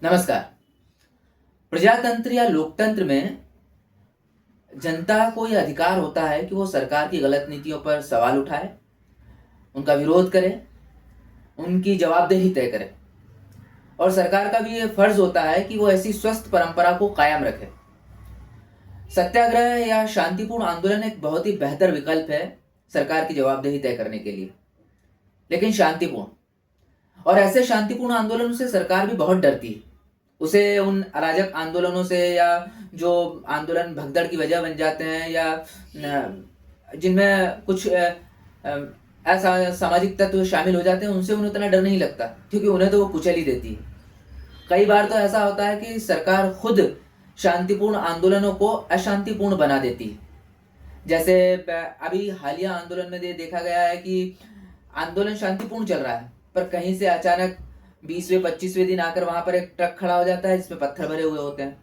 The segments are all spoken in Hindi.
नमस्कार। प्रजातंत्र या लोकतंत्र में जनता को यह अधिकार होता है कि वो सरकार की गलत नीतियों पर सवाल उठाए, उनका विरोध करे, उनकी जवाबदेही तय करे और सरकार का भी ये फर्ज होता है कि वो ऐसी स्वस्थ परंपरा को कायम रखे। सत्याग्रह या शांतिपूर्ण आंदोलन एक बहुत ही बेहतर विकल्प है सरकार की जवाबदेही तय करने के लिए, लेकिन शांतिपूर्ण। और ऐसे शांतिपूर्ण आंदोलनों से सरकार भी बहुत डरती है। उसे उन अराजक आंदोलनों से या जो आंदोलन भगदड़ की वजह बन जाते हैं या जिनमें कुछ ऐसा सामाजिक तत्व शामिल हो जाते हैं, उनसे उन्हें उतना डर नहीं लगता, क्योंकि उन्हें तो वो कुचल ही देती है। कई बार तो ऐसा होता है कि सरकार खुद शांतिपूर्ण आंदोलनों को अशांतिपूर्ण बना देती है। जैसे अभी हालिया आंदोलन में देखा गया है कि आंदोलन शांतिपूर्ण चल रहा है, पर कहीं से अचानक 20वें 25वें दिन आकर वहां पर एक ट्रक खड़ा हो जाता है जिसमें पत्थर भरे हुए होते हैं।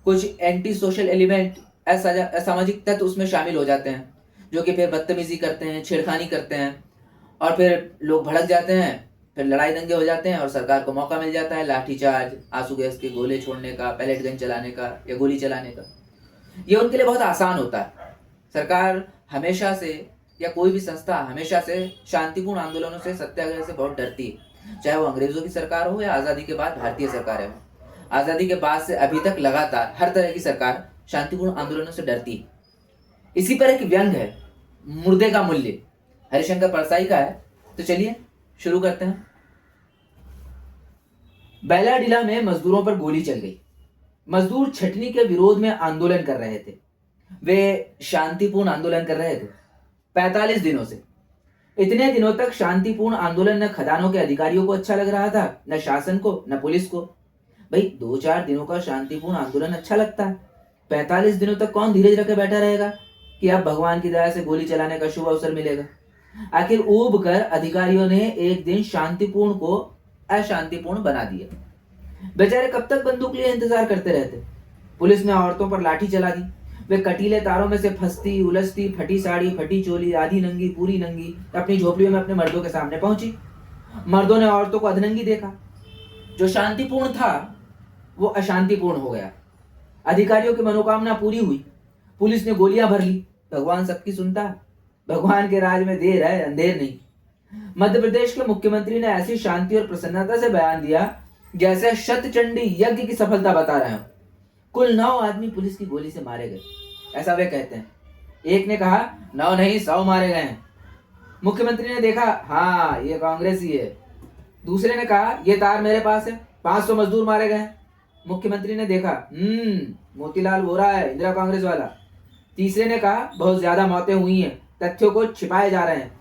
कुछ एंटी सोशल एलिमेंट, असामाजिक तत्व उसमें शामिल हो जाते हैं, जो कि फिर बदतमीजी करते हैं, छेड़खानी करते हैं और फिर लोग भड़क जाते हैं। फिर लड़ाई दंगे हो जाते हैं और सरकार को मौका मिल जाता है लाठीचार्ज, आंसू गैस के गोले छोड़ने का, पैलेट गन चलाने का या गोली चलाने का। ये उनके लिए बहुत आसान होता है। सरकार हमेशा से या कोई भी संस्था हमेशा से शांतिपूर्ण आंदोलनों से, सत्याग्रह से बहुत डरती है, चाहे वो अंग्रेजों की सरकार हो या आज़ादी के बाद भारतीय सरकार हो। आज़ादी के बाद से अभी तक लगातार हर तरह की सरकार शांतिपूर्ण आंदोलनों से डरती है। इसी पर एक व्यंग है, मुर्दे का मूल्य, हरिशंकर परसाई का है। तो चलिए शुरू करते हैं। बैलाडीला में मजदूरों पर गोली चल गई। मजदूर छटनी के विरोध में आंदोलन कर रहे थे। वे शांतिपूर्ण आंदोलन कर रहे थे 45 दिनों से। इतने दिनों तक शांतिपूर्ण आंदोलन न खदानों के अधिकारियों को अच्छा लग रहा था, न शासन को, न पुलिस को। भाई 2-4 दिनों का शांतिपूर्ण आंदोलन अच्छा लगता है, 45 दिनों तक कौन धीरज रखे बैठा रहेगा कि अब भगवान की दया से गोली चलाने का शुभ अवसर मिलेगा। आखिर ऊब कर अधिकारियों ने एक दिन शांतिपूर्ण को अशांतिपूर्ण बना दिया। बेचारे कब तक बंदूक लिए इंतजार करते रहते। पुलिस ने औरतों पर लाठी चला दी। वे कटीले तारों में से फंसती उलझती, फटी साड़ी, फटी चोली, आधी नंगी पूरी नंगी अपनी झोपड़ियों में अपने मर्दों के सामने पहुंची। मर्दों ने औरतों को अधनंगी देखा। जो शांतिपूर्ण था वो अशांतिपूर्ण हो गया। अधिकारियों की मनोकामना पूरी हुई। पुलिस ने गोलियां भर ली। भगवान सबकी सुनता है। भगवान के राज में देर है, अंधेर नहीं। मध्य प्रदेश के मुख्यमंत्री ने ऐसी शांति और प्रसन्नता से बयान दिया जैसे शतचंडी यज्ञ की सफलता बता रहे हो। कुल 9 आदमी पुलिस की गोली से मारे गए, ऐसा वे कहते हैं। एक ने कहा 9 नहीं 100 मारे गए हैं। मुख्यमंत्री ने देखा, हाँ ये कांग्रेस ही है। दूसरे ने कहा ये तार मेरे पास है, 500 मजदूर मारे गए। मुख्यमंत्री ने देखा, मोतीलाल वोरा है, इंदिरा कांग्रेस वाला। तीसरे ने कहा बहुत ज्यादा मौतें हुई हैं, तथ्यों को छिपाए जा रहे हैं।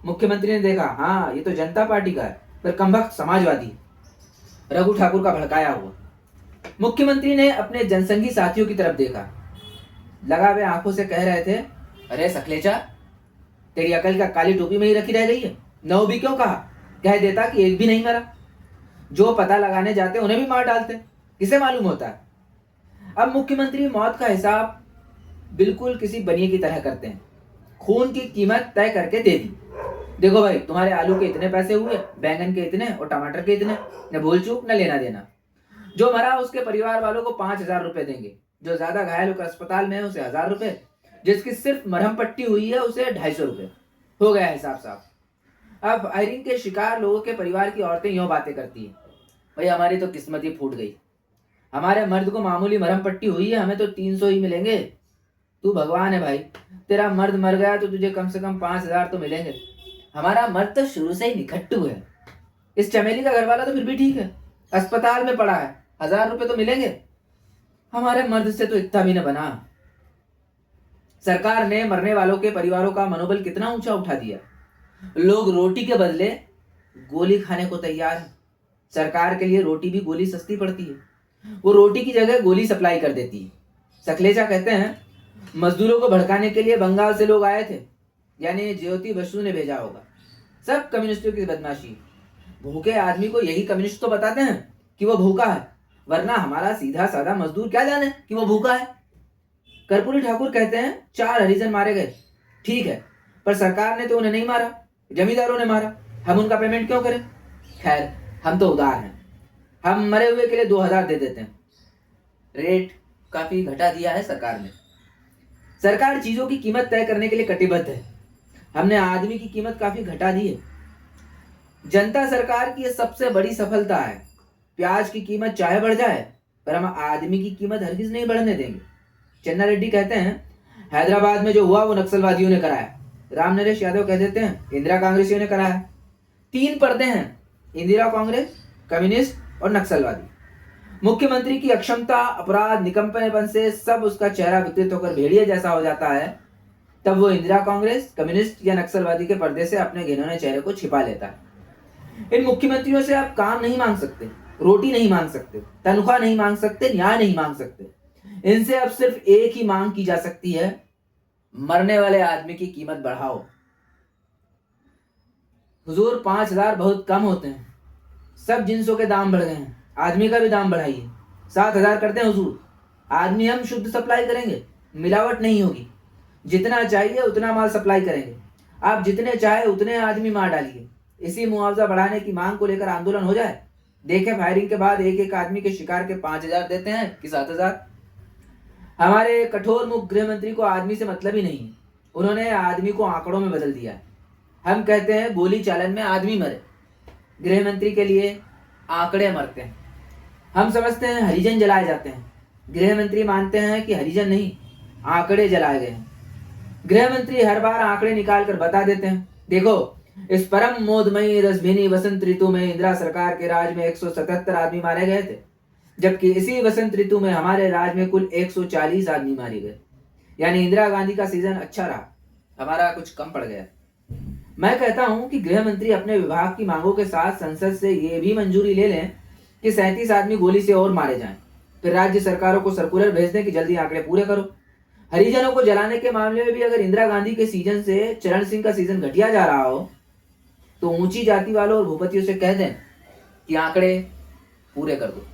मुख्यमंत्री ने देखा, हाँ ये तो जनता पार्टी का है, पर कमबख्त समाजवादी, रघु ठाकुर का भड़काया हुआ। मुख्यमंत्री ने अपने जनसंघी साथियों की तरफ देखा। लगा वे आंखों से कह रहे थे, अरे सकलेचा, तेरी अकल का काली टोपी में ही रखी रह गई है। 9 भी क्यों कहा, कह देता कि एक भी नहीं मरा। जो पता लगाने जाते उन्हें भी मार डालते, किसे मालूम होता है। अब मुख्यमंत्री मौत का हिसाब बिल्कुल किसी बनिए की तरह करते हैं। खून की कीमत तय करके दे दी। देखो भाई, तुम्हारे आलू के इतने पैसे हुए, बैंगन के इतने और टमाटर के इतने, न भूल चूक न लेना देना। जो मरा उसके परिवार वालों को 5,000 रुपए देंगे। जो ज्यादा घायल होकर अस्पताल में है उसे 1,000 रुपए। जिसकी सिर्फ मरहम पट्टी हुई है उसे 250 रुपए। हो गया हिसाब साफ। अब फायरिंग के शिकार लोगों के परिवार की औरतें यूं बातें करती हैं, भाई हमारी तो किस्मत ही फूट गई। हमारे मर्द को मामूली मरहम पट्टी हुई है, हमें तो 300 ही मिलेंगे। तू भगवान है भाई, तेरा मर्द मर गया तो तुझे कम से कम 5,000 तो मिलेंगे। हमारा मर्द तो शुरू से ही निखट्टू है। इस चमेली का घर वाला तो फिर भी ठीक है, अस्पताल में पड़ा है, 1,000 रुपए तो मिलेंगे। हमारे मर्द से तो इतना भी न बना। सरकार ने मरने वालों के परिवारों का मनोबल कितना ऊंचा उठा दिया। लोग रोटी के बदले गोली खाने को तैयार है। सरकार के लिए रोटी भी गोली सस्ती पड़ती है। वो रोटी की जगह गोली सप्लाई कर देती है। सकलेचा कहते हैं, मजदूरों को भड़काने के लिए बंगाल से लोग आए थे, यानी ज्योति बसु ने भेजा होगा। सब कम्युनिस्टों की बदमाशी। भूखे आदमी को यही कम्युनिस्ट तो बताते हैं कि वो भूखा है, वरना हमारा सीधा साधा मजदूर क्या जाने कि वो भूखा है। कर्पूरी ठाकुर कहते हैं 4 हरिजन मारे गए, ठीक है, पर सरकार ने तो उन्हें नहीं मारा, जमींदारों ने मारा। हम उनका पेमेंट क्यों करें? खैर, हम तो उदार हैं। हम मरे हुए के लिए 2,000 दे देते हैं। रेट काफी घटा दिया है सरकार ने। सरकार चीजों की कीमत तय करने के लिए कटिबद्ध है। हमने आदमी की कीमत काफी घटा दी है। जनता सरकार की यह सबसे बड़ी सफलता है। प्याज की कीमत चाहे बढ़ जाए, पर हम आदमी की कीमत हरगिज नहीं बढ़ने देंगे। चन्ना रेड्डी कहते हैं, हैदराबाद में जो हुआ वो नक्सलवादियों ने कराया। राम नरेश यादव कह देते हैं, इंदिरा कांग्रेसियों ने कराया। 3 पर्दे हैं, इंदिरा कांग्रेस, कम्युनिस्ट और नक्सलवादी। मुख्यमंत्री की अक्षमता, अपराध, निकम्मेपन से सब उसका चेहरा विकृत होकर भेड़िए जैसा हो जाता है। तब वो इंदिरा कांग्रेस, कम्युनिस्ट या नक्सलवादी के पर्दे से अपने घिनौने चेहरे को छिपा लेता है। इन मुख्यमंत्रियों से आप काम नहीं मांग सकते, रोटी नहीं मांग सकते, तनख्वाह नहीं मांग सकते, न्याय नहीं मांग सकते। इनसे अब सिर्फ एक ही मांग की जा सकती है, मरने वाले आदमी की कीमत बढ़ाओ। हुजूर 5,000 बहुत कम होते हैं। सब जिन्सों के दाम बढ़ गए हैं, आदमी का भी दाम बढ़ाइए। 7,000 करते हैं हुजूर। आदमी हम शुद्ध सप्लाई करेंगे, मिलावट नहीं होगी। जितना चाहिए उतना माल सप्लाई करेंगे। आप जितने चाहे उतने आदमी मार डालिए। इसी मुआवजा बढ़ाने की मांग को लेकर आंदोलन हो जाए। देखें फायरिंग के बाद एक एक आदमी के शिकार के 5,000 देते हैं कि 7,000। हमारे कठोर मुख गृह मंत्री को आदमी से मतलब ही नहीं है। उन्होंने आदमी को आंकड़ों में बदल दिया है। हम कहते हैं गोली चालन में आदमी मरे, गृह मंत्री के लिए आंकड़े मरते हैं। हम समझते हैं हरिजन जलाए जाते हैं, गृह मंत्री मानते हैं कि हरिजन नहीं, आंकड़े जलाए गए हैं। गृह मंत्री हर बार आंकड़े निकाल कर बता देते हैं, देखो इस परम मोदमयी रसभीनी वसंत ऋतु में इंदिरा सरकार के राज में 177 आदमी मारे गए थे, जबकि इसी वसंत ऋतु में हमारे राज में कुल 140 आदमी मारे गए। यानी इंदिरा गांधी का सीजन अच्छा रहा, हमारा कुछ कम पड़ गया। मैं कहता हूं कि गृह मंत्री अपने विभाग की मांगों के साथ संसद से यह भी मंजूरी ले लें कि 37 आदमी गोली से और मारे जाएं। फिर राज्य सरकारों को सर्कुलर भेज दें कि जल्दी आंकड़े पूरे करो। हरिजनों को जलाने के मामले में भी अगर इंदिरा गांधी के सीजन से चरण सिंह का सीजन घटिया जा रहा हो, तो ऊंची जाति वालों और भूपतियों से कह दें कि आंकड़े पूरे कर दो।